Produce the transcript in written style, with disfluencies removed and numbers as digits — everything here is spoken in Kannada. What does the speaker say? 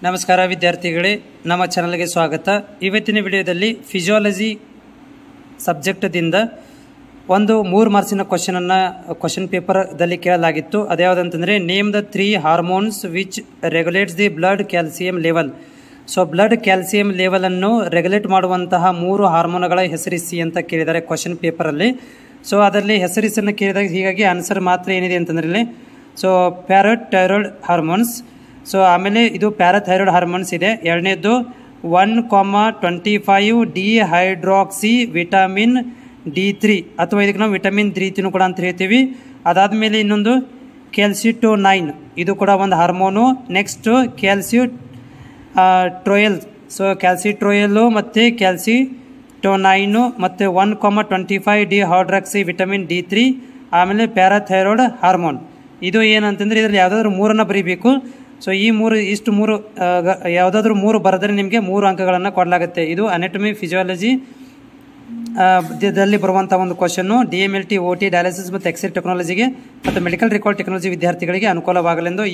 ನಮಸ್ಕಾರ ವಿದ್ಯಾರ್ಥಿಗಳೇ, ನಮ್ಮ ಚಾನಲ್ಗೆ ಸ್ವಾಗತ. ಇವತ್ತಿನ ವಿಡಿಯೋದಲ್ಲಿ ಫಿಸಿಯಾಲಜಿ ಸಬ್ಜೆಕ್ಟದಿಂದ ಒಂದು 3 ಮಾರ್ಕ್ಸಿನ ಕ್ವಶನ್ ಪೇಪರ್ದಲ್ಲಿ ಕೇಳಲಾಗಿತ್ತು. ಅದ್ಯಾವುದಂತಂದರೆ, name the 3 hormones which regulates the blood calcium level. So blood calcium ಲೆವೆಲನ್ನು ರೆಗ್ಯುಲೇಟ್ ಮಾಡುವಂತಹ 3 ಹಾರ್ಮೋನ್ಗಳ ಹೆಸರಿಸಿ ಅಂತ ಕೇಳಿದ್ದಾರೆ ಕ್ವಶನ್ ಪೇಪರಲ್ಲಿ. ಸೊ ಅದರಲ್ಲಿ ಹೆಸರಿಸನ್ನು ಕೇಳಿದಾಗ ಹೀಗಾಗಿ ಆನ್ಸರ್ ಮಾತ್ರ ಏನಿದೆ ಅಂತಂದ್ರೆ ಸೊ ಪ್ಯಾರಾಥೈರಾಯ್ಡ್ ಹಾರ್ಮೋನ್ಸ್. ಸೊ ಆಮೇಲೆ ಇದು ಪ್ಯಾರಾಥೈರಾಯ್ಡ್ ಹಾರ್ಮೋನ್ಸ್ ಇದೆ. ಎರಡನೇದು 1,25 ಡಿಹೈಡ್ರಾಕ್ಸಿ ವಿಟಮಿನ್ D3 ಅಥವಾ ಇದಕ್ಕೆ ನಾವು ವಿಟಮಿನ್ D3 ಕೂಡ ಅಂತ ಹೇಳ್ತೀವಿ. ಅದಾದಮೇಲೆ ಇನ್ನೊಂದು ಕ್ಯಾಲ್ಸಿಟೋನೈನ್, ಇದು ಕೂಡ ಒಂದು ಹಾರ್ಮೋನು. ನೆಕ್ಸ್ಟ್ ಕ್ಯಾಲ್ಸಿಟ್ರೋಯಲ್. ಸೊ ಕ್ಯಾಲ್ಸಿಟ್ರೋಯಲ್ಲು ಮತ್ತು ಕ್ಯಾಲ್ಸಿಟೋನೈನು ಮತ್ತು 1,25 ಡಿಹೈಡ್ರಾಕ್ಸಿ ವಿಟಮಿನ್ D3 ಆಮೇಲೆ ಪ್ಯಾರಾಥೈರಾಯ್ಡ್ ಹಾರ್ಮೋನ್. ಇದು ಏನಂತಂದರೆ ಇದರಲ್ಲಿ ಯಾವುದಾದ್ರೂ 3 ಬರೀಬೇಕು. ಸೊ ಈ ಇಷ್ಟು ಮೂರು ಯಾವುದಾದ್ರೂ 3 ಬರೆದರೆ ನಿಮಗೆ 3 ಅಂಕಗಳನ್ನು ಕೊಡಲಾಗುತ್ತೆ. ಇದು ಅನಾಟಮಿ ಫಿಸಿಯಾಲಜಿ ದಲ್ಲಿ ಬರುವಂಥ ಒಂದು ಕ್ವಶನ್ನು. DMLT, OT, ಡಯಾಲಿಸಿಸ್ ಮತ್ತು ಎಕ್ಸ್ರೇ ಟೆಕ್ನಾಲಜಿಗೆ ಮತ್ತು ಮೆಡಿಕಲ್ ರೆಕಾರ್ಡ್ ಟೆಕ್ನಾಲಜಿ ವಿದ್ಯಾರ್ಥಿಗಳಿಗೆ ಅನುಕೂಲವಾಗಲೆಂದು